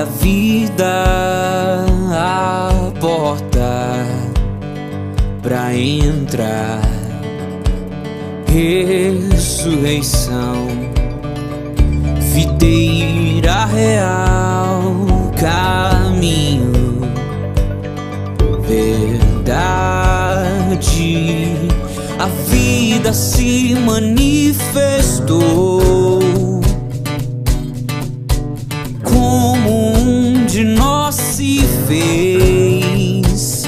da vida, a porta pra entrar, ressurreição, videira real, caminho, verdade. A vida se manifestou como um de nós se fez,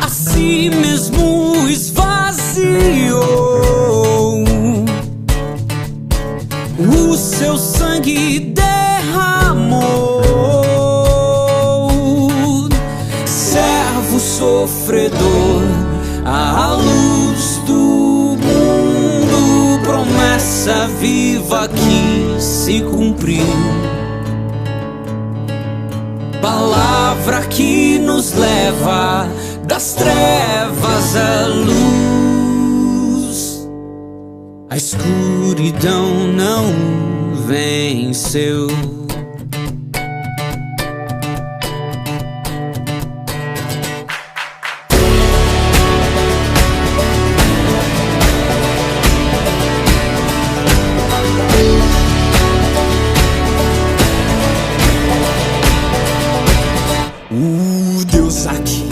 a si mesmo esvaziou, o seu sangue derramou, servo sofredor, a luz do mundo, promessa viva que se cumpriu, palavra que nos leva das trevas à luz. A escuridão não venceu. Deus aqui,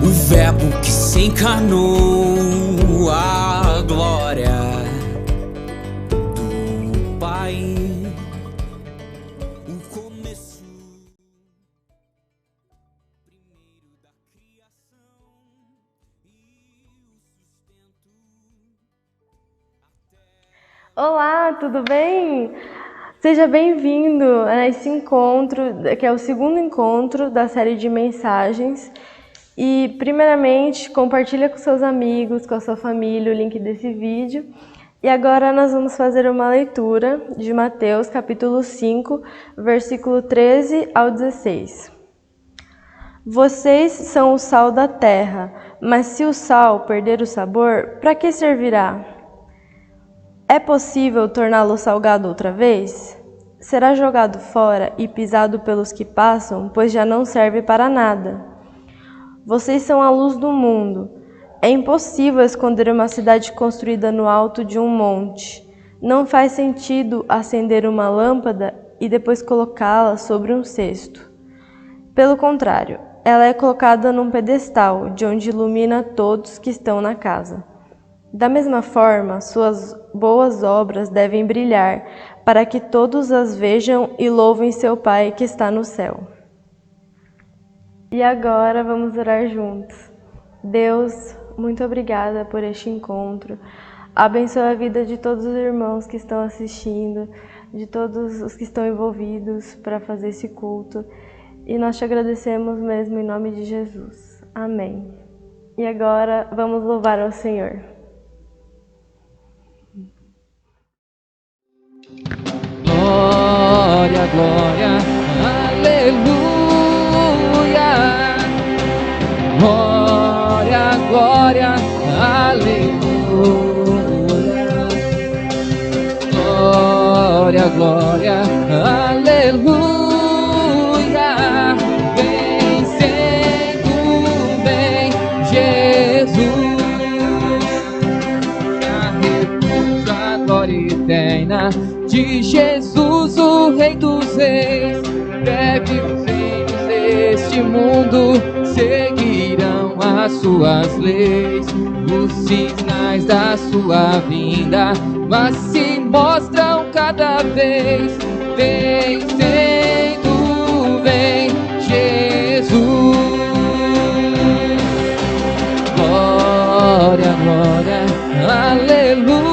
o verbo que se encarnou, a glória do Pai, o começo primeiro da criação e o sustento. Olá, tudo bem? Seja bem-vindo a esse encontro, que é o segundo encontro da série de mensagens. E, primeiramente, compartilha com seus amigos, com a sua família, o link desse vídeo. E agora nós vamos fazer uma leitura de Mateus, capítulo 5, versículo 13 ao 16. Vocês são o sal da terra, mas se o sal perder o sabor, para que servirá? É possível torná-lo salgado outra vez? Será jogado fora e pisado pelos que passam, pois já não serve para nada. Vocês são a luz do mundo. É impossível esconder uma cidade construída no alto de um monte. Não faz sentido acender uma lâmpada e depois colocá-la sobre um cesto. Pelo contrário, ela é colocada num pedestal, de onde ilumina todos que estão na casa. Da mesma forma, suas boas obras devem brilhar, para que todos as vejam e louvem seu Pai que está no céu. E agora vamos orar juntos. Deus, muito obrigada por este encontro. Abençoa a vida de todos os irmãos que estão assistindo, de todos os que estão envolvidos para fazer esse culto. E nós te agradecemos mesmo em nome de Jesus. Amém. E agora vamos louvar ao Senhor. Glória, glória, aleluia. Glória, glória, aleluia. Glória, glória, aleluia. Vencendo bem Jesus, a repousa, a glória eterna de Jesus, o Rei dos Reis. Breve os reinos deste mundo seguirão as suas leis. Os sinais da sua vinda mas se mostram cada vez. Vencendo vem Jesus. Glória, glória, aleluia.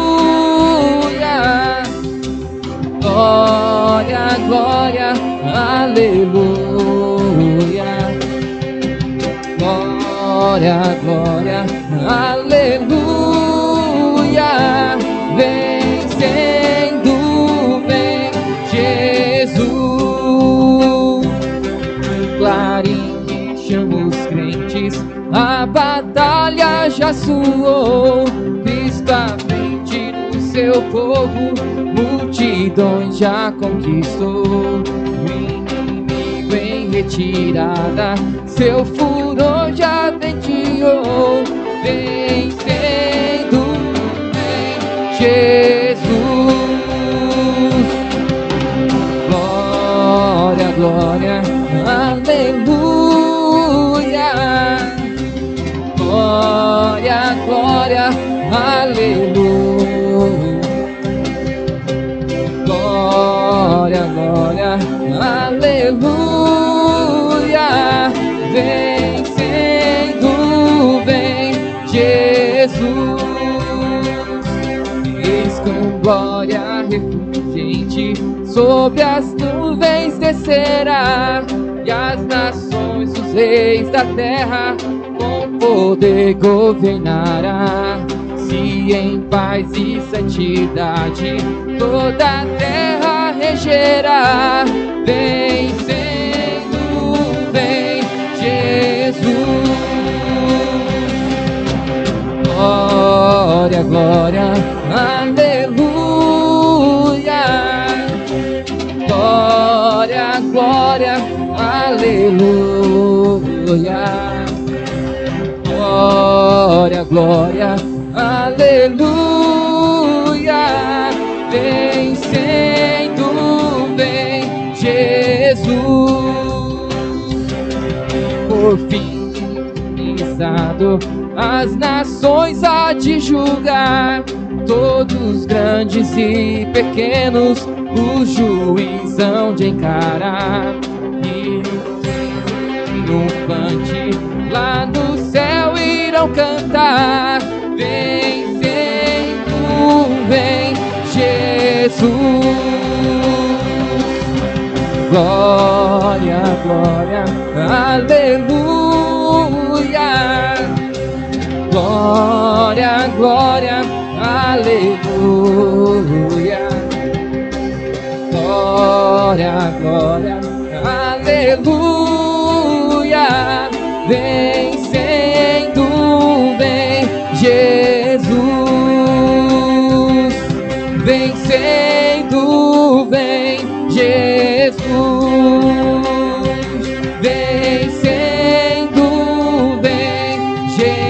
Glória, glória, aleluia. Glória, glória, aleluia. Vencendo vem Jesus. Um clarim que chama os crentes, a batalha já soou. Cristo à frente do seu povo, multidões já conquistou. O inimigo em retirada, seu furor já venteou. Vencendo em Jesus. Glória, glória, aleluia. Glória, glória, aleluia. Glória, glória, aleluia. Vencendo vem Jesus. Eis com glória refulgente sobre as nuvens descerá, e as nações, os reis da terra com poder governará. Se em paz e santidade toda a terra regerá. Vencendo vem Jesus. Glória, glória, aleluia. Glória, glória, aleluia. Glória, glória, aleluia. Vencendo vem Jesus. Por fim pisado, as nações há de julgar, todos grandes e pequenos o juiz hão de encarar. E triunfante lá no céu irão cantar. Vencendo vem Jesus. Glória, glória, aleluia. Glória, glória, aleluia. Glória, glória, aleluia. Vencendo vem Jesus. Vencendo vem Jesus. Vencendo vem Jesus.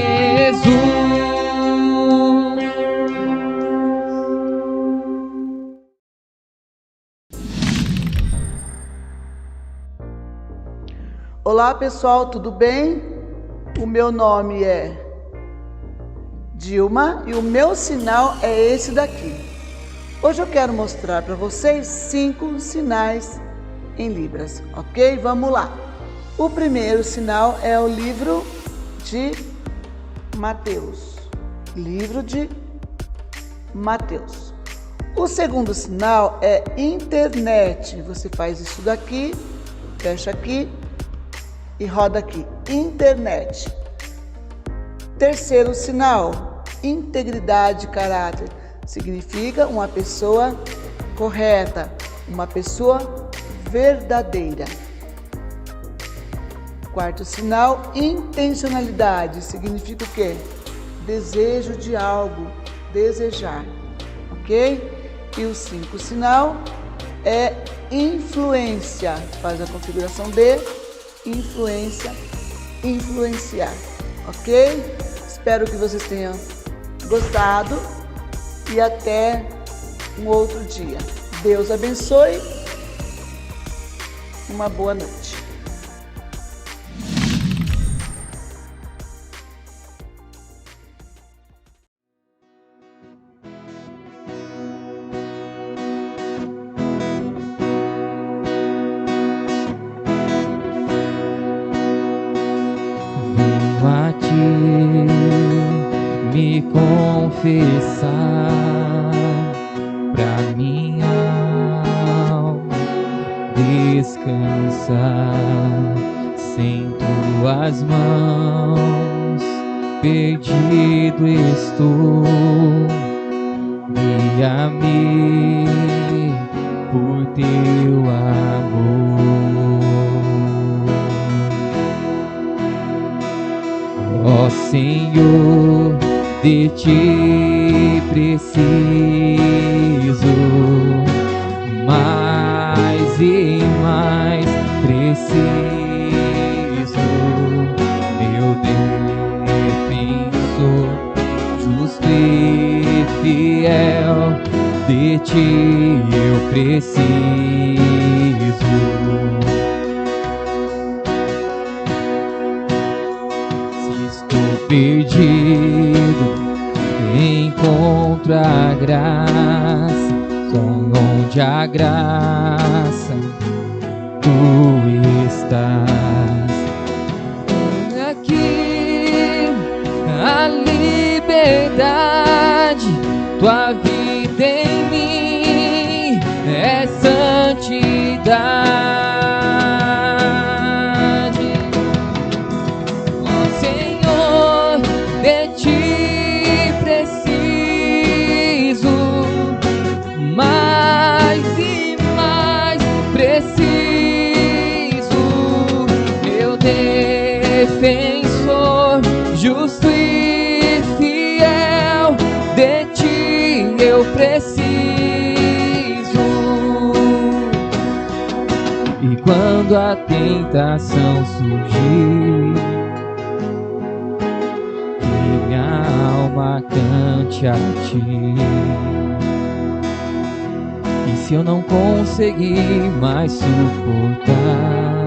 Olá pessoal, tudo bem? O meu nome é Dilma e o meu sinal é esse daqui. Hoje eu quero mostrar para vocês 5 sinais em Libras, ok? Vamos lá. O primeiro sinal é o livro de Mateus. Livro de Mateus. O segundo sinal é internet. Você faz isso daqui, fecha aqui e roda aqui, internet. Terceiro sinal, integridade de caráter. Significa uma pessoa correta, uma pessoa verdadeira. Quarto sinal, intencionalidade. Significa o quê? Desejo de algo, desejar, ok? E o 5 sinal é influência. Faz a configuração de influência, influenciar, ok? Espero que vocês tenham gostado e até um outro dia. Deus abençoe. Uma boa noite. Me confessar pra minha alma descansar. Sem tuas mãos perdido estou. Guia-me por teu amor. Ó Senhor, de ti preciso, mais e mais preciso, meu defensor, justo e fiel, de ti eu preciso. Se estou perdido, encontro a graça, só onde a graça tu estás. Aqui a liberdade, tua vida em mim é santidade. Ó Senhor, de ti preciso, mais e mais preciso, meu defensor, justo e fiel, de ti eu preciso. E quando a tentação surgir, que minha alma cante a ti. E se eu não conseguir mais suportar,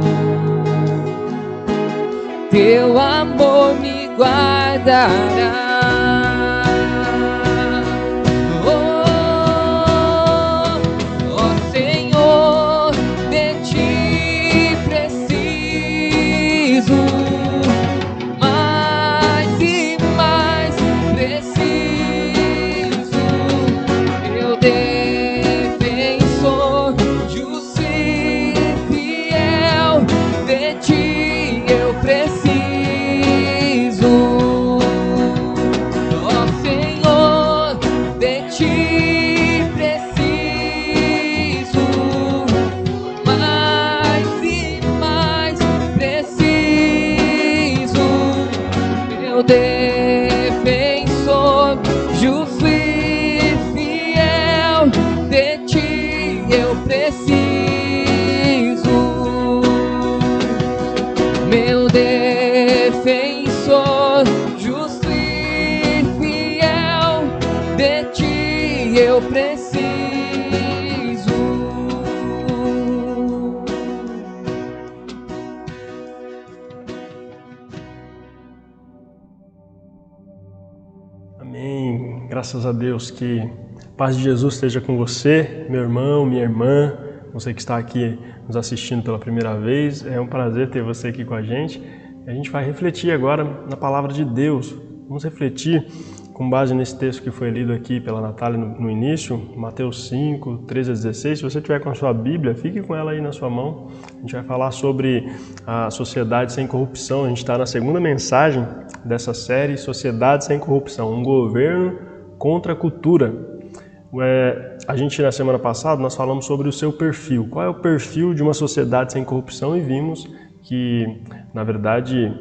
teu amor me guardará. Defensor, justo e fiel, de ti eu preciso. Meu defensor, justo e fiel, de ti eu preciso. Amém. Graças a Deus, que a paz de Jesus esteja com você, meu irmão, minha irmã, você que está aqui nos assistindo pela primeira vez. É um prazer ter você aqui com a gente. A gente vai refletir agora na palavra de Deus. Vamos refletir com base nesse texto que foi lido aqui pela Natália no início, Mateus 5, 13 a 16. Se você tiver com a sua Bíblia, fique com ela aí na sua mão. A gente vai falar sobre a sociedade sem corrupção. A gente está na segunda mensagem dessa série, Sociedade Sem Corrupção, um governo contra a cultura. A gente, na semana passada, nós falamos sobre o seu perfil. Qual é o perfil de uma sociedade sem corrupção? E vimos que, na verdade,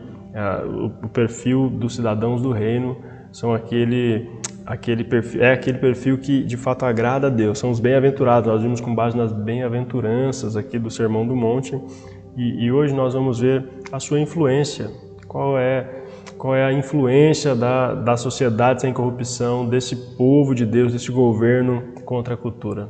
o perfil dos cidadãos do reino são aquele perfil que de fato agrada a Deus, são os bem-aventurados. Nós vimos com base nas bem-aventuranças aqui do Sermão do Monte, e hoje nós vamos ver a sua influência. Qual é a influência da sociedade sem corrupção, desse povo de Deus, desse governo contra a cultura?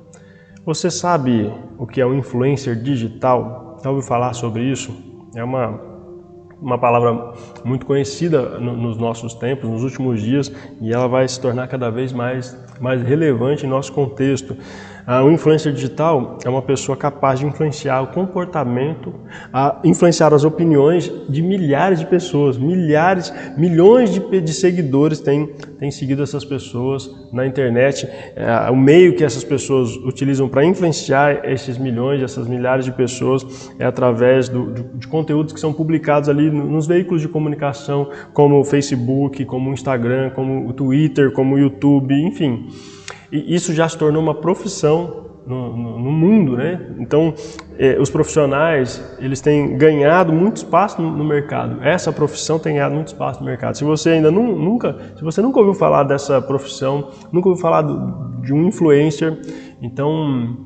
Você sabe o que é um influencer digital? Já ouviu falar sobre isso? É uma palavra muito conhecida nos nossos tempos, nos últimos dias, e ela vai se tornar cada vez mais relevante em nosso contexto. O influencer digital é uma pessoa capaz de influenciar o comportamento, influenciar as opiniões de milhares de pessoas, milhões de seguidores têm seguido essas pessoas na internet. O meio que essas pessoas utilizam para influenciar esses milhões, essas milhares de pessoas, é através de conteúdos que são publicados ali nos veículos de comunicação, como o Facebook, como o Instagram, como o Twitter, como o YouTube, enfim. E isso já se tornou uma profissão no mundo, né? Então, os profissionais, eles têm ganhado muito espaço no mercado. Essa profissão tem ganhado muito espaço no mercado. Se você ainda nunca ouviu falar dessa profissão, nunca ouviu falar de um influencer, então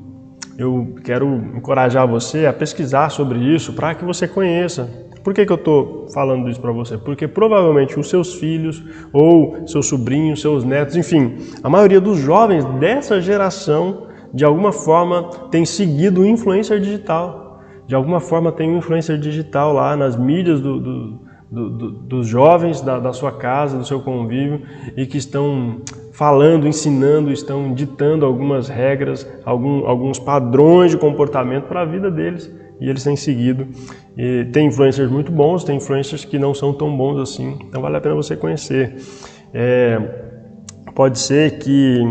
eu quero encorajar você a pesquisar sobre isso para que você conheça. Por que eu estou falando isso para você? Porque provavelmente os seus filhos ou seus sobrinhos, seus netos, enfim, a maioria dos jovens dessa geração, de alguma forma, tem seguido o influencer digital. De alguma forma tem um influencer digital lá nas mídias dos jovens da sua casa, do seu convívio, e que estão falando, ensinando, estão ditando algumas regras, alguns padrões de comportamento para a vida deles, e eles têm seguido. E tem influencers muito bons, tem influencers que não são tão bons assim, então vale a pena você conhecer. Pode ser que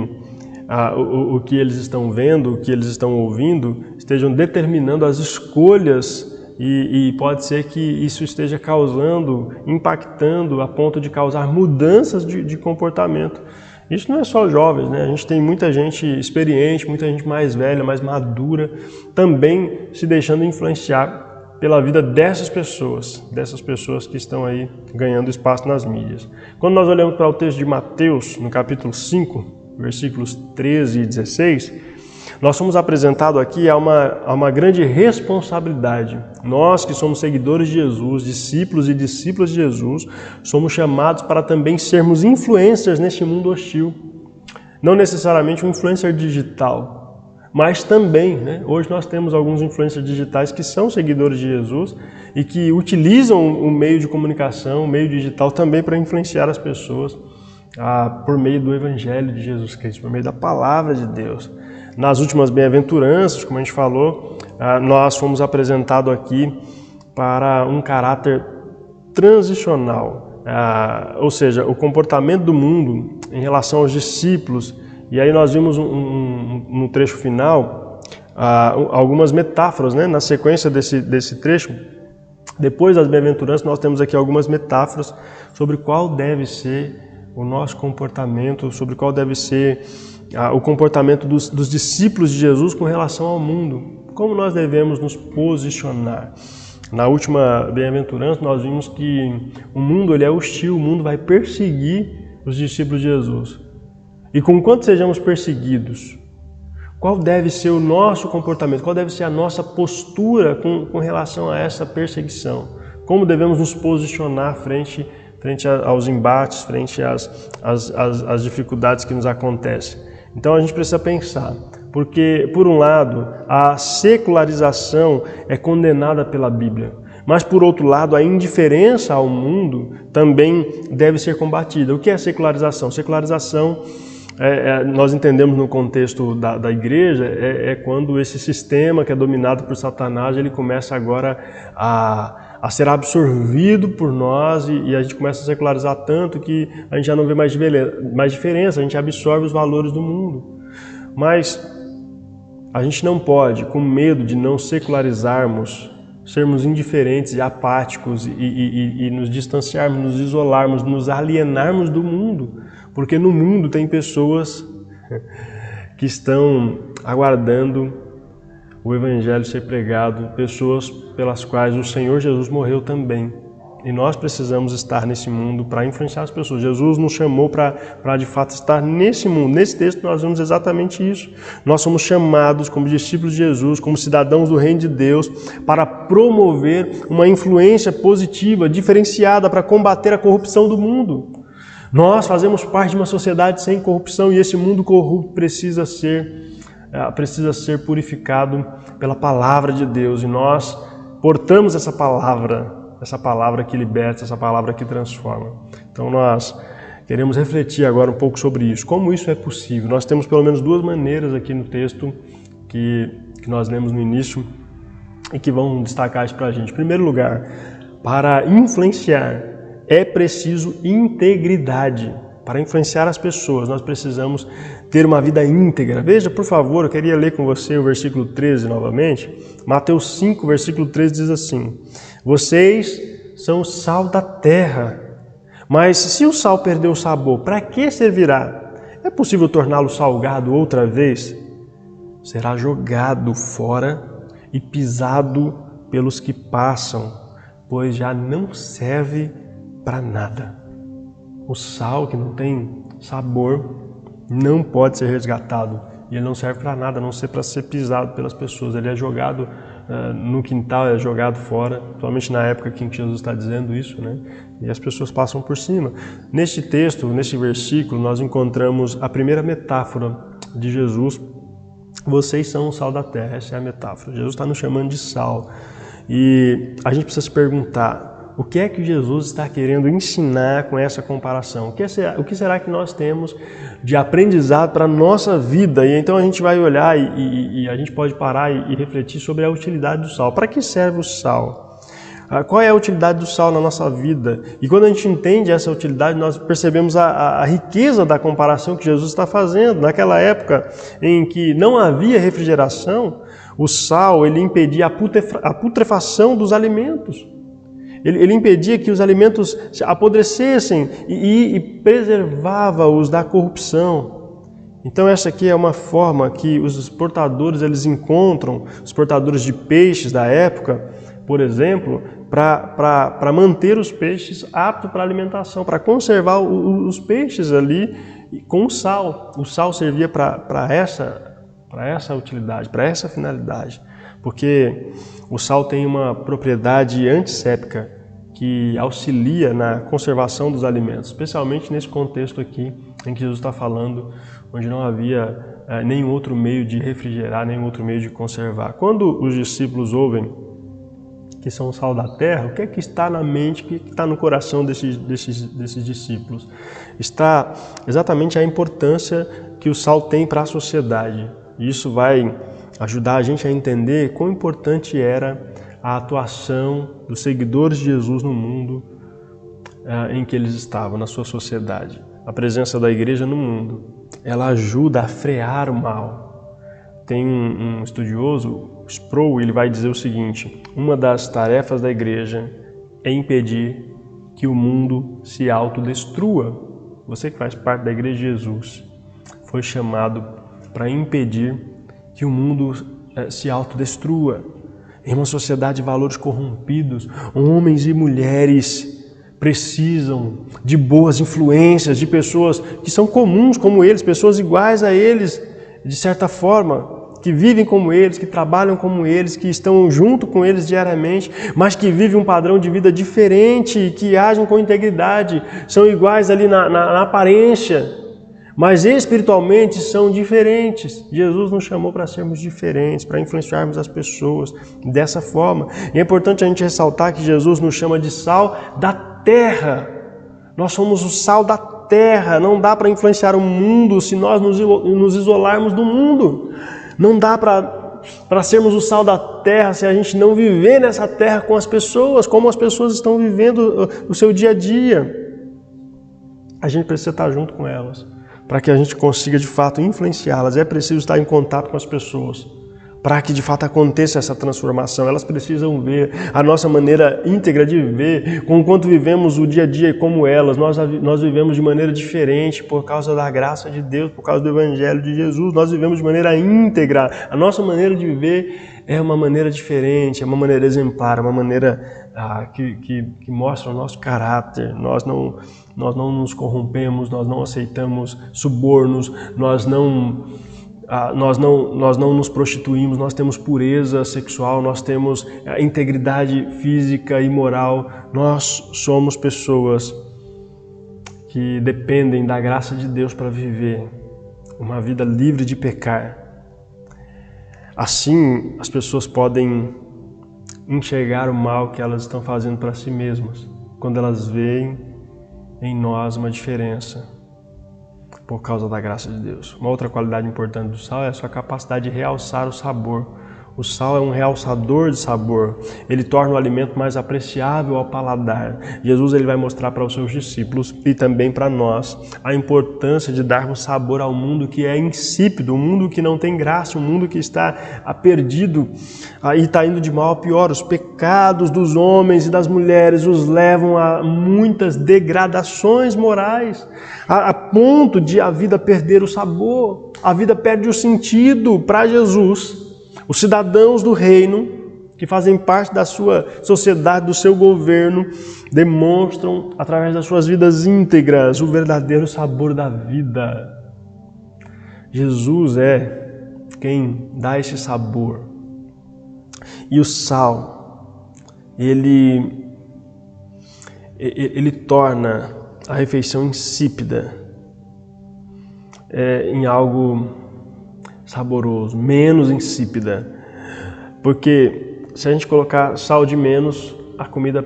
o que eles estão vendo, o que eles estão ouvindo, estejam determinando as escolhas, e pode ser que isso esteja causando, impactando a ponto de causar mudanças de comportamento. Isso não é só jovens, né? A gente tem muita gente experiente, muita gente mais velha, mais madura, também se deixando influenciar pela vida dessas pessoas que estão aí ganhando espaço nas mídias. Quando nós olhamos para o texto de Mateus, no capítulo 5, versículos 13 e 16, nós somos apresentados aqui a uma grande responsabilidade. Nós que somos seguidores de Jesus, discípulos e discípulas de Jesus, somos chamados para também sermos influencers neste mundo hostil. Não necessariamente um influencer digital, mas também, né? Hoje nós temos alguns influencers digitais que são seguidores de Jesus e que utilizam o meio de comunicação, o meio digital também para influenciar as pessoas por meio do Evangelho de Jesus Cristo, por meio da Palavra de Deus. Nas últimas bem-aventuranças, como a gente falou, nós fomos apresentados aqui para um caráter transicional, ou seja, o comportamento do mundo em relação aos discípulos. E aí nós vimos no trecho final algumas metáforas, né? Na sequência desse trecho, depois das bem-aventuranças, nós temos aqui algumas metáforas sobre qual deve ser o nosso comportamento, sobre qual deve ser o comportamento dos discípulos de Jesus com relação ao mundo. Como nós devemos nos posicionar. Na última bem-aventurança, nós vimos que o mundo ele é hostil, o mundo vai perseguir os discípulos de Jesus. E conquanto sejamos perseguidos, qual deve ser o nosso comportamento, qual deve ser a nossa postura com relação a essa perseguição? Como devemos nos posicionar frente aos embates, frente às dificuldades que nos acontecem? Então a gente precisa pensar, porque, por um lado, a secularização é condenada pela Bíblia, mas, por outro lado, a indiferença ao mundo também deve ser combatida. O que é secularização? Secularização, nós entendemos no contexto da igreja, é quando esse sistema que é dominado por Satanás, ele começa agora a ser absorvido por nós e a gente começa a secularizar tanto que a gente já não vê mais diferença, a gente absorve os valores do mundo. Mas a gente não pode, com medo de não secularizarmos, sermos indiferentes e apáticos e nos distanciarmos, nos isolarmos, nos alienarmos do mundo, porque no mundo tem pessoas que estão aguardando o Evangelho ser pregado, pessoas pelas quais o Senhor Jesus morreu também. E nós precisamos estar nesse mundo para influenciar as pessoas. Jesus nos chamou para de fato estar nesse mundo. Nesse texto nós vemos exatamente isso. Nós somos chamados como discípulos de Jesus, como cidadãos do Reino de Deus, para promover uma influência positiva, diferenciada, para combater a corrupção do mundo. Nós fazemos parte de uma sociedade sem corrupção e esse mundo corrupto precisa ser purificado pela palavra de Deus, e nós portamos essa palavra que liberta, essa palavra que transforma. Então nós queremos refletir agora um pouco sobre isso, como isso é possível. Nós temos pelo menos duas maneiras aqui no texto que nós lemos no início e que vão destacar isso para a gente. Em primeiro lugar, para influenciar é preciso integridade. Para influenciar as pessoas, nós precisamos ter uma vida íntegra. Veja, por favor, eu queria ler com você o versículo 13 novamente. Mateus 5, versículo 13 diz assim: vocês são o sal da terra, mas se o sal perder o sabor, para que servirá? É possível torná-lo salgado outra vez? Será jogado fora e pisado pelos que passam, pois já não serve para nada. O sal que não tem sabor, não pode ser resgatado. E ele não serve para nada, a não ser para ser pisado pelas pessoas. Ele é jogado no quintal, é jogado fora, principalmente na época em que Jesus está dizendo isso, né? E as pessoas passam por cima. Neste texto, neste versículo, nós encontramos a primeira metáfora de Jesus. Vocês são o sal da terra, essa é a metáfora. Jesus está nos chamando de sal. E a gente precisa se perguntar, o que é que Jesus está querendo ensinar com essa comparação? O que será que nós temos de aprendizado para a nossa vida? E então a gente vai olhar e a gente pode parar e refletir sobre a utilidade do sal. Para que serve o sal? Qual é a utilidade do sal na nossa vida? E quando a gente entende essa utilidade, nós percebemos a riqueza da comparação que Jesus está fazendo. Naquela época em que não havia refrigeração, o sal ele impedia a putrefação dos alimentos. Ele impedia que os alimentos apodrecessem e preservava-os da corrupção. Então essa aqui é uma forma que os exportadores eles encontram, os exportadores de peixes da época, por exemplo, para manter os peixes aptos para alimentação, para conservar os peixes ali com o sal. O sal servia para essa utilidade, para essa finalidade. Porque o sal tem uma propriedade antisséptica que auxilia na conservação dos alimentos, especialmente nesse contexto aqui em que Jesus está falando, onde não havia nenhum outro meio de refrigerar, nenhum outro meio de conservar. Quando os discípulos ouvem que são o sal da terra, o que é que está na mente, o que está no coração desses discípulos? Está exatamente a importância que o sal tem para a sociedade. E isso vai ajudar a gente a entender quão importante era a atuação dos seguidores de Jesus no mundo em que eles estavam, na sua sociedade. A presença da igreja no mundo, ela ajuda a frear o mal. Tem um estudioso, Sproul, ele vai dizer o seguinte: uma das tarefas da igreja é impedir que o mundo se autodestrua. Você que faz parte da igreja de Jesus foi chamado para impedir que o mundo se autodestrua. Em uma sociedade de valores corrompidos, homens e mulheres precisam de boas influências, de pessoas que são comuns como eles, pessoas iguais a eles, de certa forma, que vivem como eles, que trabalham como eles, que estão junto com eles diariamente, mas que vivem um padrão de vida diferente, que agem com integridade, são iguais ali na aparência, mas espiritualmente são diferentes. Jesus nos chamou para sermos diferentes, para influenciarmos as pessoas dessa forma. E é importante a gente ressaltar que Jesus nos chama de sal da terra. Nós somos o sal da terra. Não dá para influenciar o mundo se nós nos isolarmos do mundo. Não dá para sermos o sal da terra se a gente não viver nessa terra com as pessoas, como as pessoas estão vivendo o seu dia a dia. A gente precisa estar junto com elas, para que a gente consiga de fato influenciá-las. É preciso estar em contato com as pessoas, para que de fato aconteça essa transformação. Elas precisam ver a nossa maneira íntegra de viver, com quanto vivemos o dia a dia como elas. Nós vivemos de maneira diferente por causa da graça de Deus, por causa do Evangelho de Jesus. Nós vivemos de maneira íntegra. A nossa maneira de viver é uma maneira diferente, é uma maneira exemplar, uma maneira que mostra o nosso caráter. Nós não nos corrompemos, nós não aceitamos subornos, nós não nos prostituímos, nós temos pureza sexual, nós temos integridade física e moral. Nós somos pessoas que dependem da graça de Deus para viver uma vida livre de pecar. Assim, as pessoas podem enxergar o mal que elas estão fazendo para si mesmas, quando elas veem em nós uma diferença por causa da graça de Deus. Uma outra qualidade importante do sal é a sua capacidade de realçar o sabor. O sal é um realçador de sabor. Ele torna o alimento mais apreciável ao paladar. Jesus ele vai mostrar para os seus discípulos e também para nós a importância de darmos sabor ao mundo que é insípido, um mundo que não tem graça, um mundo que está perdido e está indo de mal a pior. Os pecados dos homens e das mulheres os levam a muitas degradações morais, a ponto de a vida perder o sabor, a vida perde o sentido. Para Jesus, os cidadãos do reino, que fazem parte da sua sociedade, do seu governo, demonstram, através das suas vidas íntegras, o verdadeiro sabor da vida. Jesus é quem dá esse sabor. E o sal, ele torna a refeição insípida em algo saboroso, menos insípida. Porque se a gente colocar sal de menos, a comida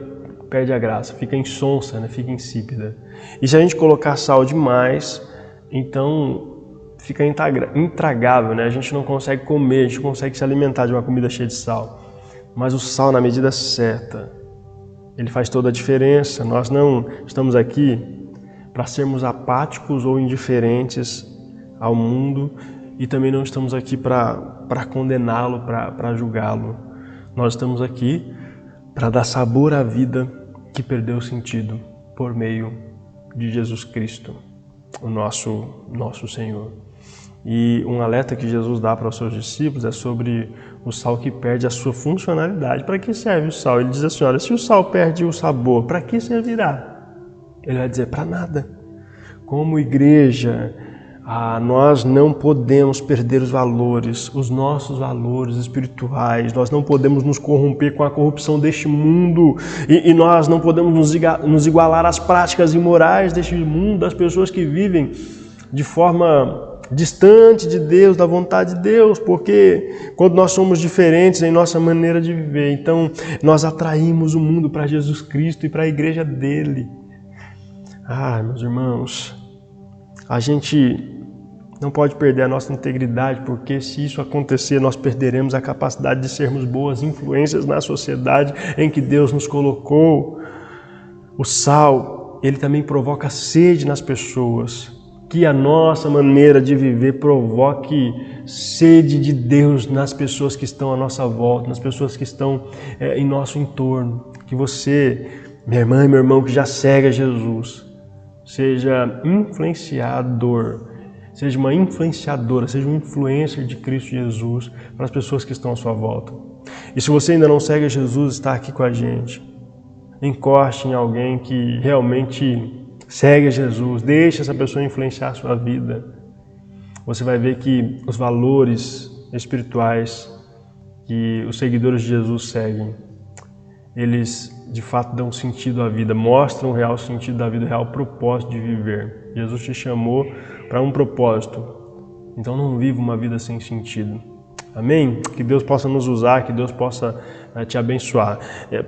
perde a graça, fica insonsa, né? Fica insípida. E se a gente colocar sal demais, então fica intragável, né? A gente não consegue comer, a gente não consegue se alimentar de uma comida cheia de sal. Mas o sal, na medida certa, ele faz toda a diferença. Nós não estamos aqui para sermos apáticos ou indiferentes ao mundo e também não estamos aqui para condená-lo, para julgá-lo. Nós estamos aqui para dar sabor à vida que perdeu sentido por meio de Jesus Cristo, o nosso Senhor. E um alerta que Jesus dá para os seus discípulos é sobre o sal que perde a sua funcionalidade. Para que serve o sal? Ele diz assim, olha, se o sal perde o sabor, para que servirá? Ele vai dizer, para nada. Como igreja, nós não podemos perder os valores, os nossos valores espirituais. Nós não podemos nos corromper com a corrupção deste mundo e nós não podemos nos igualar às práticas imorais deste mundo, das pessoas que vivem de forma distante de Deus, da vontade de Deus, porque quando nós somos diferentes em nossa maneira de viver, então nós atraímos o mundo para Jesus Cristo e para a igreja dele. Meus irmãos, a gente não pode perder a nossa integridade, porque se isso acontecer, nós perderemos a capacidade de sermos boas influências na sociedade em que Deus nos colocou. O sal, ele também provoca sede nas pessoas. Que a nossa maneira de viver provoque sede de Deus nas pessoas que estão à nossa volta, nas pessoas que estão em nosso entorno. Que você, minha irmã e meu irmão, que já segue a Jesus, seja influenciador, seja uma influenciadora, seja um influencer de Cristo Jesus para as pessoas que estão à sua volta. E se você ainda não segue a Jesus, está aqui com a gente. Encoste em alguém que realmente segue a Jesus, deixe essa pessoa influenciar a sua vida. Você vai ver que os valores espirituais que os seguidores de Jesus seguem, eles de fato dão sentido à vida, mostram o real sentido da vida, o real propósito de viver. Jesus te chamou para um propósito, então não viva uma vida sem sentido. Amém? Que Deus possa nos usar, que Deus possa te abençoar.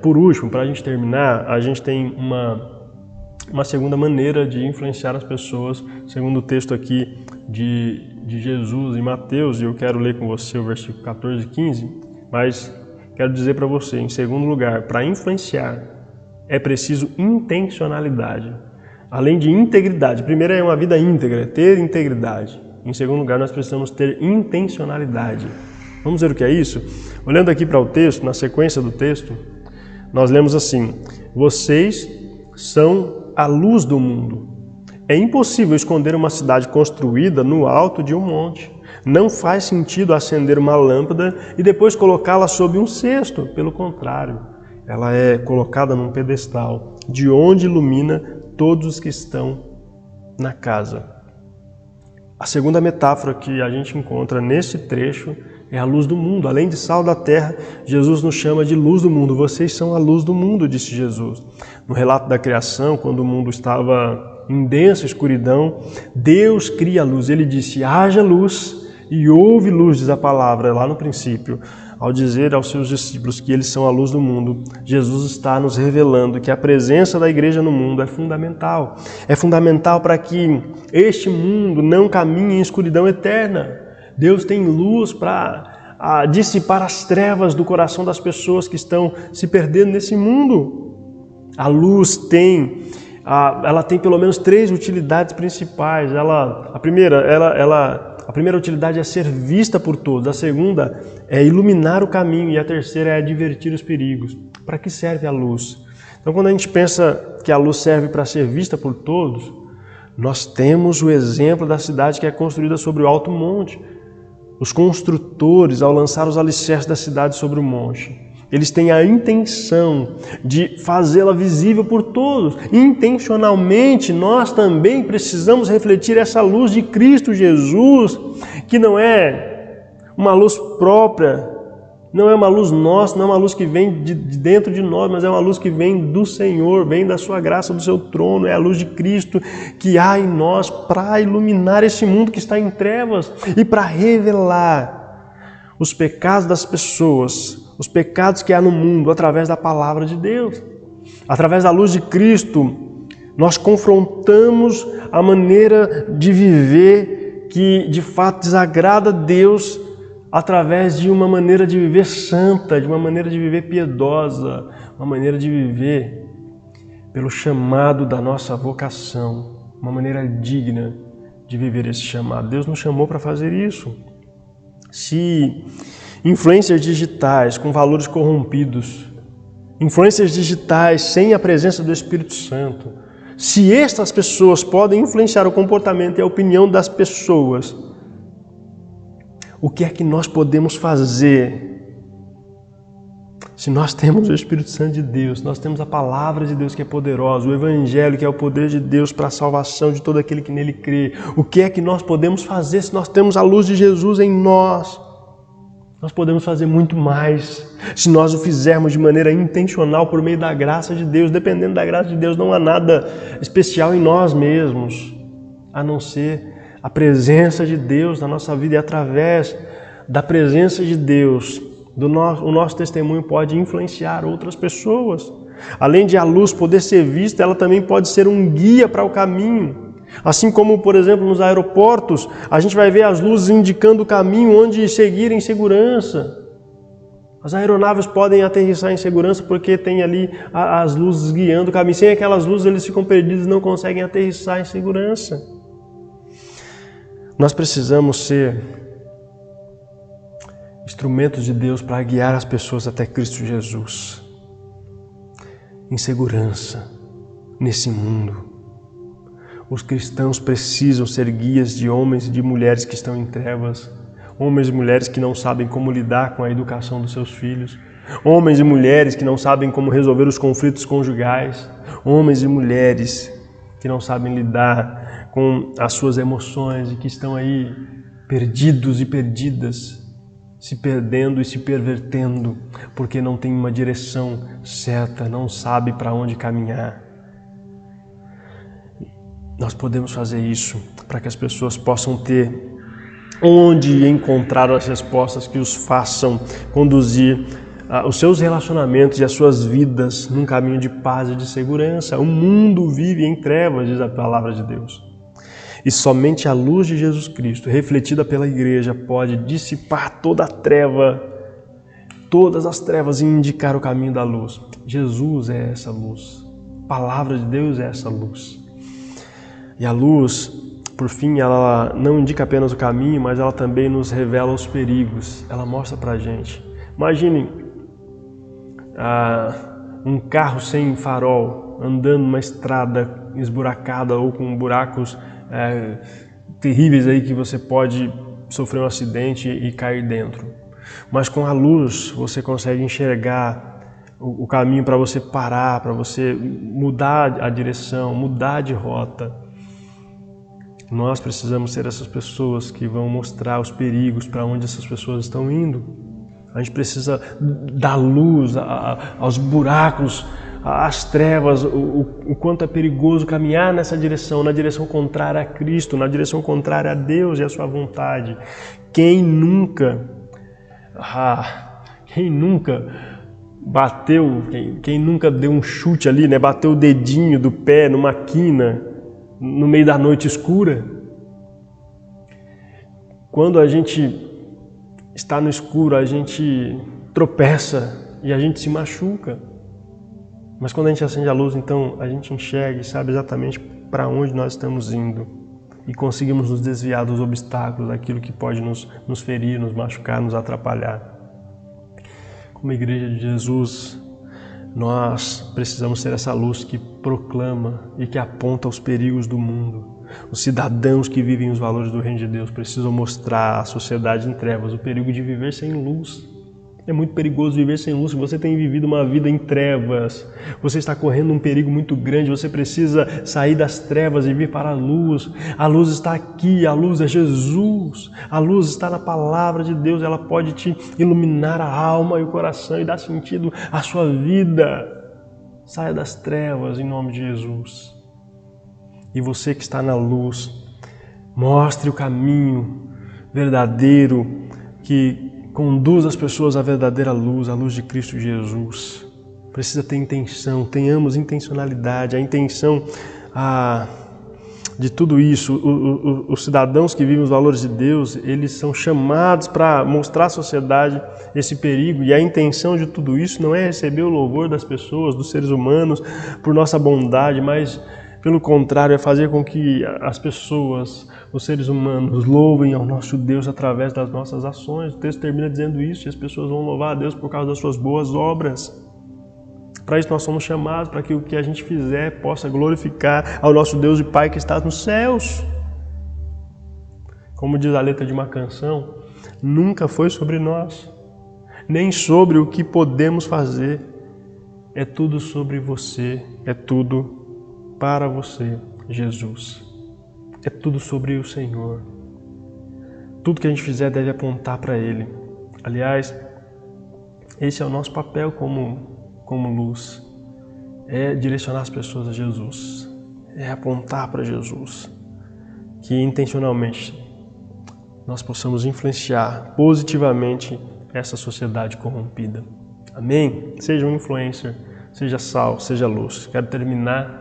Por último, para a gente terminar, a gente tem uma segunda maneira de influenciar as pessoas, segundo o texto aqui de Jesus em Mateus, e eu quero ler com você o versículo 14 e 15, mas quero dizer para você, em segundo lugar, para influenciar é preciso intencionalidade, além de integridade. Primeiro é uma vida íntegra, ter integridade. Em segundo lugar, nós precisamos ter intencionalidade. Vamos ver o que é isso? Olhando aqui para o texto, na sequência do texto, nós lemos assim: vocês são a luz do mundo. É impossível esconder uma cidade construída no alto de um monte. Não faz sentido acender uma lâmpada e depois colocá-la sob um cesto. Pelo contrário, ela é colocada num pedestal, de onde ilumina todos os que estão na casa. A segunda metáfora que a gente encontra nesse trecho é a luz do mundo. Além de sal da terra, Jesus nos chama de luz do mundo. Vocês são a luz do mundo, disse Jesus. No relato da criação, quando o mundo estava em densa escuridão, Deus cria a luz. Ele disse, haja luz, e houve luz, diz a palavra lá no princípio. Ao dizer aos seus discípulos que eles são a luz do mundo, Jesus está nos revelando que a presença da igreja no mundo é fundamental. É fundamental para que este mundo não caminhe em escuridão eterna. Deus tem luz para dissipar as trevas do coração das pessoas que estão se perdendo nesse mundo. A luz ela tem pelo menos 3 utilidades principais. A primeira utilidade é ser vista por todos, a segunda é iluminar o caminho e a terceira é advertir os perigos. Para que serve a luz? Então, quando a gente pensa que a luz serve para ser vista por todos, nós temos o exemplo da cidade que é construída sobre o alto monte. Os construtores, ao lançar os alicerces da cidade sobre o monte, Eles têm a intenção de fazê-la visível por todos. Intencionalmente, nós também precisamos refletir essa luz de Cristo Jesus, que não é uma luz própria, não é uma luz nossa, não é uma luz que vem de dentro de nós, mas é uma luz que vem do Senhor, vem da sua graça, do seu trono. É a luz de Cristo que há em nós para iluminar esse mundo que está em trevas e para revelar os pecados das pessoas, os pecados que há no mundo através da palavra de Deus. Através da luz de Cristo, nós confrontamos a maneira de viver que de fato desagrada a Deus através de uma maneira de viver santa, de uma maneira de viver piedosa, uma maneira de viver pelo chamado da nossa vocação, uma maneira digna de viver esse chamado. Deus nos chamou para fazer isso. Se influências digitais com valores corrompidos, influências digitais sem a presença do Espírito Santo, se estas pessoas podem influenciar o comportamento e a opinião das pessoas, o que é que nós podemos fazer? Se nós temos o Espírito Santo de Deus, nós temos a palavra de Deus que é poderosa, o Evangelho que é o poder de Deus para a salvação de todo aquele que nele crê, o que é que nós podemos fazer se nós temos a luz de Jesus em nós? Nós podemos fazer muito mais se nós o fizermos de maneira intencional por meio da graça de Deus. Dependendo da graça de Deus, não há nada especial em nós mesmos, a não ser a presença de Deus na nossa vida. E através da presença de Deus, o nosso testemunho pode influenciar outras pessoas. Além de a luz poder ser vista, ela também pode ser um guia para o caminho. Assim como, por exemplo, nos aeroportos, a gente vai ver as luzes indicando o caminho onde seguir em segurança. As aeronaves podem aterrissar em segurança porque tem ali as luzes guiando o caminho. Sem aquelas luzes eles ficam perdidos e não conseguem aterrissar em segurança. Nós precisamos ser instrumentos de Deus para guiar as pessoas até Cristo Jesus. Em segurança, nesse mundo. Os cristãos precisam ser guias de homens e de mulheres que estão em trevas, homens e mulheres que não sabem como lidar com a educação dos seus filhos, homens e mulheres que não sabem como resolver os conflitos conjugais, homens e mulheres que não sabem lidar com as suas emoções e que estão aí perdidos e perdidas, se perdendo e se pervertendo, porque não tem uma direção certa, não sabe para onde caminhar. Nós podemos fazer isso para que as pessoas possam ter onde encontrar as respostas que os façam conduzir os seus relacionamentos e as suas vidas num caminho de paz e de segurança. O mundo vive em trevas, diz a palavra de Deus. E somente a luz de Jesus Cristo, refletida pela igreja, pode dissipar toda a treva, todas as trevas e indicar o caminho da luz. Jesus é essa luz. A palavra de Deus é essa luz. E a luz, por fim, ela não indica apenas o caminho, mas ela também nos revela os perigos. Ela mostra pra gente. Imaginem um carro sem farol, andando numa estrada esburacada ou com buracos terríveis aí que você pode sofrer um acidente e cair dentro. Mas com a luz você consegue enxergar o caminho para você parar, para você mudar a direção, mudar de rota. Nós precisamos ser essas pessoas que vão mostrar os perigos para onde essas pessoas estão indo. A gente precisa dar luz aos buracos, às trevas, o quanto é perigoso caminhar nessa direção, na direção contrária a Cristo, na direção contrária a Deus e a sua vontade. Quem nunca bateu, quem nunca deu um chute ali, né? Bateu o dedinho do pé numa quina, no meio da noite escura? Quando a gente está no escuro, a gente tropeça e a gente se machuca. Mas quando a gente acende a luz, então a gente enxerga e sabe exatamente para onde nós estamos indo e conseguimos nos desviar dos obstáculos, daquilo que pode nos ferir, nos machucar, nos atrapalhar. Como Igreja de Jesus, nós precisamos ser essa luz que proclama e que aponta os perigos do mundo. Os cidadãos que vivem os valores do Reino de Deus precisam mostrar à sociedade em trevas o perigo de viver sem luz. É muito perigoso viver sem luz. Se você tem vivido uma vida em trevas, você está correndo um perigo muito grande. Você precisa sair das trevas e vir para a luz. A luz está aqui, a luz é Jesus. A luz está na palavra de Deus. Ela pode te iluminar a alma e o coração e dar sentido à sua vida. Saia das trevas em nome de Jesus. E você que está na luz, mostre o caminho verdadeiro que conduz as pessoas à verdadeira luz, a luz de Cristo Jesus. Precisa ter intenção, tenhamos intencionalidade, a intenção de tudo isso. Os cidadãos que vivem os valores de Deus, eles são chamados para mostrar à sociedade esse perigo, e a intenção de tudo isso não é receber o louvor das pessoas, dos seres humanos, por nossa bondade, mas pelo contrário, é fazer com que as pessoas, os seres humanos, louvem ao nosso Deus através das nossas ações. O texto termina dizendo isso, e as pessoas vão louvar a Deus por causa das suas boas obras. Para isso nós somos chamados, para que o que a gente fizer possa glorificar ao nosso Deus e Pai que está nos céus. Como diz a letra de uma canção, nunca foi sobre nós, nem sobre o que podemos fazer. É tudo sobre você, é tudo para você, Jesus. É tudo sobre o Senhor. Tudo que a gente fizer deve apontar para Ele. Aliás, esse é o nosso papel como luz. É direcionar as pessoas a Jesus. É apontar para Jesus. Que intencionalmente nós possamos influenciar positivamente essa sociedade corrompida. Amém? Seja um influencer, seja sal, seja luz. Quero terminar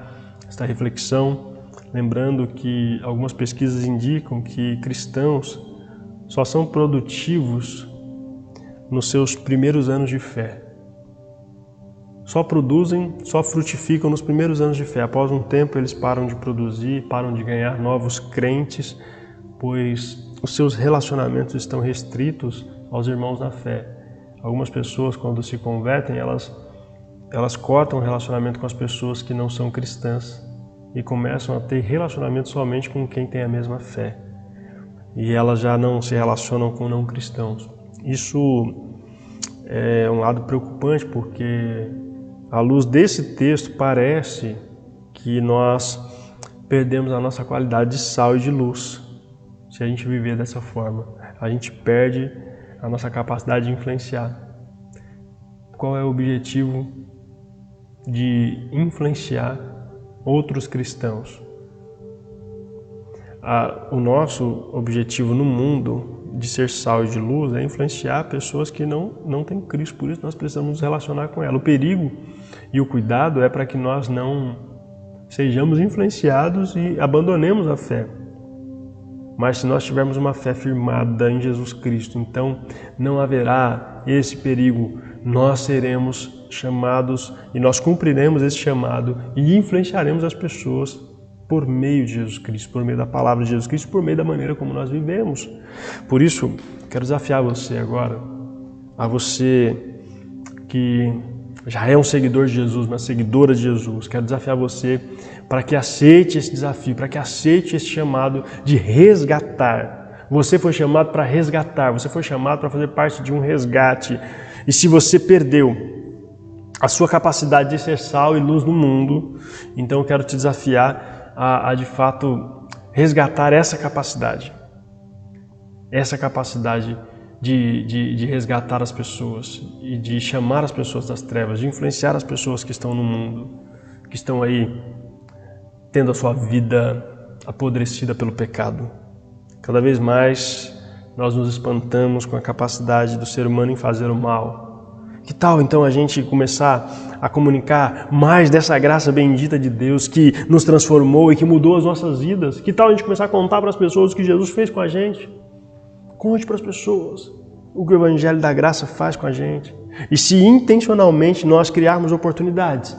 esta reflexão lembrando que algumas pesquisas indicam que cristãos só são produtivos nos seus primeiros anos de fé. Só produzem, só frutificam nos primeiros anos de fé. Após um tempo eles param de produzir, param de ganhar novos crentes, pois os seus relacionamentos estão restritos aos irmãos na fé. Algumas pessoas, quando se convertem, elas cortam o relacionamento com as pessoas que não são cristãs e começam a ter relacionamento somente com quem tem a mesma fé. E elas já não se relacionam com não cristãos. Isso é um lado preocupante, porque à luz desse texto parece que nós perdemos a nossa qualidade de sal e de luz. Se a gente viver dessa forma, a gente perde a nossa capacidade de influenciar. Qual é o objetivo de influenciar outros cristãos? O nosso objetivo no mundo de ser sal e de luz é influenciar pessoas que não têm Cristo, por isso nós precisamos nos relacionar com ela. O perigo e o cuidado é para que nós não sejamos influenciados e abandonemos a fé. Mas se nós tivermos uma fé firmada em Jesus Cristo, então não haverá esse perigo. Nós seremos chamados e nós cumpriremos esse chamado e influenciaremos as pessoas por meio de Jesus Cristo, por meio da palavra de Jesus Cristo, por meio da maneira como nós vivemos. Por isso, quero desafiar você agora, a você que já é um seguidor de Jesus, uma seguidora de Jesus, quero desafiar você para que aceite esse desafio, para que aceite esse chamado de resgatar. Você foi chamado para resgatar, você foi chamado para fazer parte de um resgate. E se você perdeu a sua capacidade de ser sal e luz no mundo, então eu quero te desafiar a de fato resgatar essa capacidade de resgatar as pessoas e de chamar as pessoas das trevas, de influenciar as pessoas que estão no mundo, que estão aí tendo a sua vida apodrecida pelo pecado. Cada vez mais nós nos espantamos com a capacidade do ser humano em fazer o mal. Que tal então a gente começar a comunicar mais dessa graça bendita de Deus que nos transformou e que mudou as nossas vidas? Que tal a gente começar a contar para as pessoas o que Jesus fez com a gente? Conte para as pessoas o que o Evangelho da Graça faz com a gente. E se intencionalmente nós criarmos oportunidades,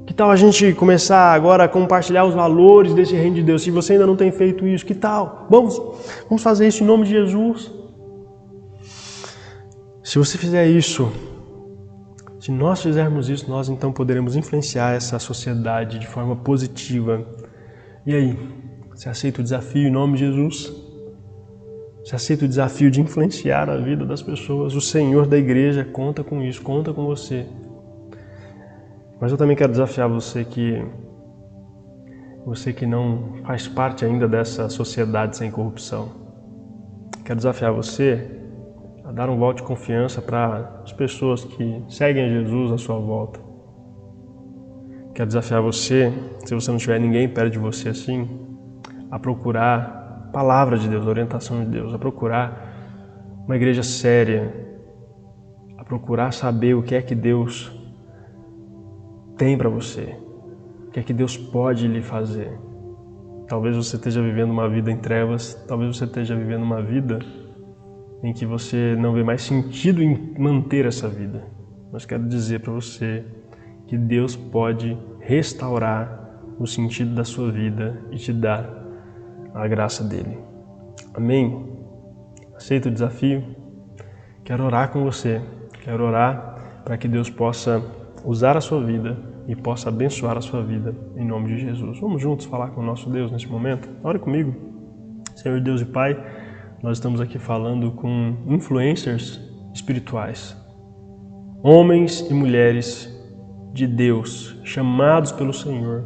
que tal a gente começar agora a compartilhar os valores desse reino de Deus? Se você ainda não tem feito isso, que tal? Vamos fazer isso em nome de Jesus. Se você fizer isso, se nós fizermos isso, nós então poderemos influenciar essa sociedade de forma positiva. E aí, você aceita o desafio em nome de Jesus? Você aceita o desafio de influenciar a vida das pessoas. O Senhor da igreja conta com isso, conta com você. Mas eu também quero desafiar você que não faz parte ainda dessa sociedade sem corrupção. Quero desafiar você a dar um voto de confiança para as pessoas que seguem a Jesus à sua volta. Quero desafiar você, se você não tiver ninguém perto de você assim, a procurar a palavra de Deus, a orientação de Deus, a procurar uma igreja séria, a procurar saber o que é que Deus tem para você, o que é que Deus pode lhe fazer. Talvez você esteja vivendo uma vida em trevas, talvez você esteja vivendo uma vida em que você não vê mais sentido em manter essa vida. Mas quero dizer para você que Deus pode restaurar o sentido da sua vida e te dar a graça dele. Amém? Aceita o desafio? Quero orar com você. Quero orar para que Deus possa usar a sua vida e possa abençoar a sua vida em nome de Jesus. Vamos juntos falar com o nosso Deus nesse momento? Ore comigo. Senhor Deus e Pai, nós estamos aqui falando com influencers espirituais, homens e mulheres de Deus, chamados pelo Senhor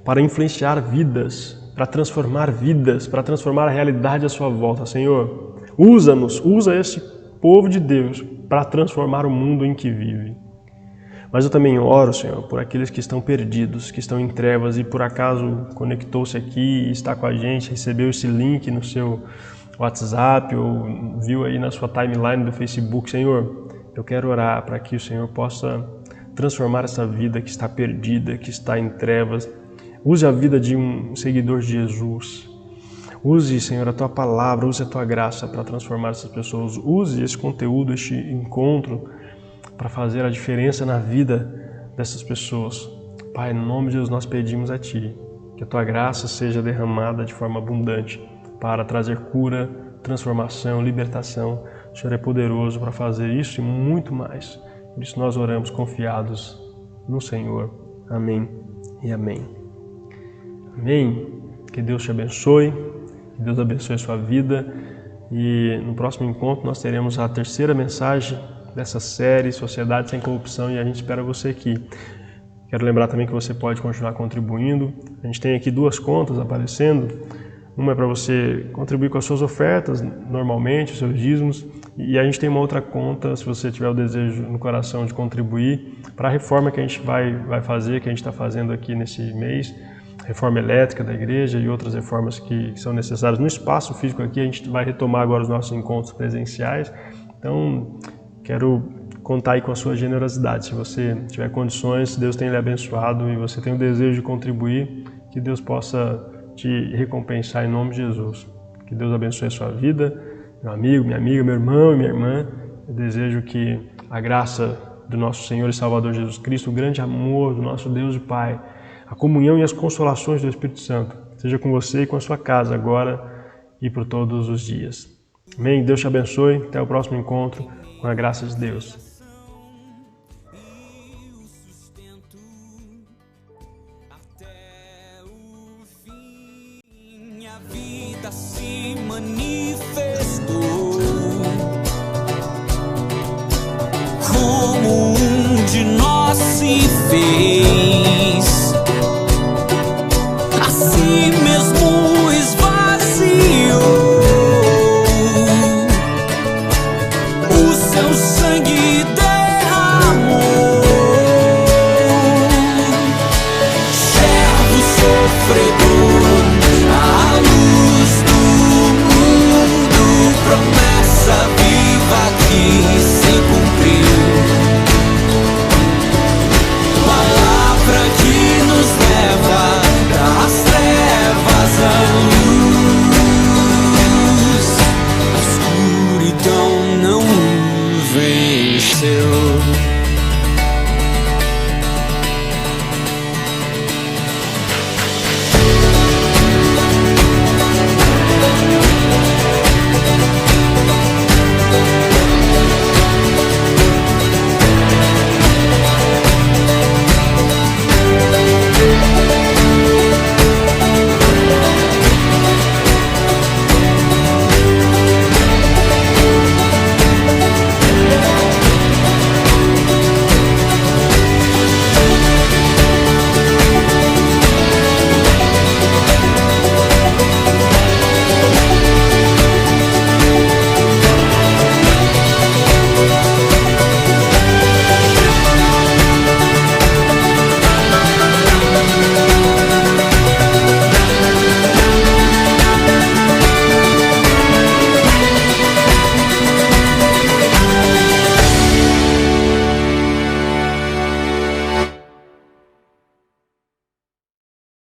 para influenciar vidas, para transformar a realidade à sua volta. Senhor, usa-nos, usa esse povo de Deus para transformar o mundo em que vive. Mas eu também oro, Senhor, por aqueles que estão perdidos, que estão em trevas e por acaso conectou-se aqui e está com a gente, recebeu esse link no seu WhatsApp ou viu aí na sua timeline do Facebook. Senhor, eu quero orar para que o Senhor possa transformar essa vida que está perdida, que está em trevas. Use a vida de um seguidor de Jesus. Use, Senhor, a Tua palavra, use a Tua graça para transformar essas pessoas. Use esse conteúdo, este encontro, para fazer a diferença na vida dessas pessoas. Pai, no nome de Deus, nós pedimos a Ti que a Tua graça seja derramada de forma abundante para trazer cura, transformação, libertação. O Senhor é poderoso para fazer isso e muito mais. Por isso nós oramos confiados no Senhor. Amém e amém. Amém. Que Deus te abençoe, que Deus abençoe a sua vida. E no próximo encontro nós teremos a terceira mensagem dessa série, Sociedade Sem Corrupção, e a gente espera você aqui. Quero lembrar também que você pode continuar contribuindo. A gente tem aqui 2 contas aparecendo. Uma é para você contribuir com as suas ofertas, normalmente, os seus dízimos. E a gente tem uma outra conta, se você tiver o desejo no coração de contribuir, para a reforma que a gente vai fazer, que a gente está fazendo aqui nesse mês. Reforma elétrica da igreja e outras reformas que são necessárias no espaço físico aqui. A gente vai retomar agora os nossos encontros presenciais. Então, quero contar aí com a sua generosidade. Se você tiver condições, se Deus tem lhe abençoado e você tem o desejo de contribuir, que Deus possa te recompensar em nome de Jesus. Que Deus abençoe a sua vida, meu amigo, minha amiga, meu irmão e minha irmã. Eu desejo que a graça do nosso Senhor e Salvador Jesus Cristo, o grande amor do nosso Deus e Pai, a comunhão e as consolações do Espírito Santo seja com você e com a sua casa agora e por todos os dias. Amém? Deus te abençoe. Até o próximo encontro, com a graça de Deus. A vida se manifestou como um de nós se fez, a si mesmo esvaziou, o seu sangue derramou, servo sofredor, a luz do mundo, promessa viva que se cumpriu, palavra que nos leva das trevas à luz, a escuridão não venceu.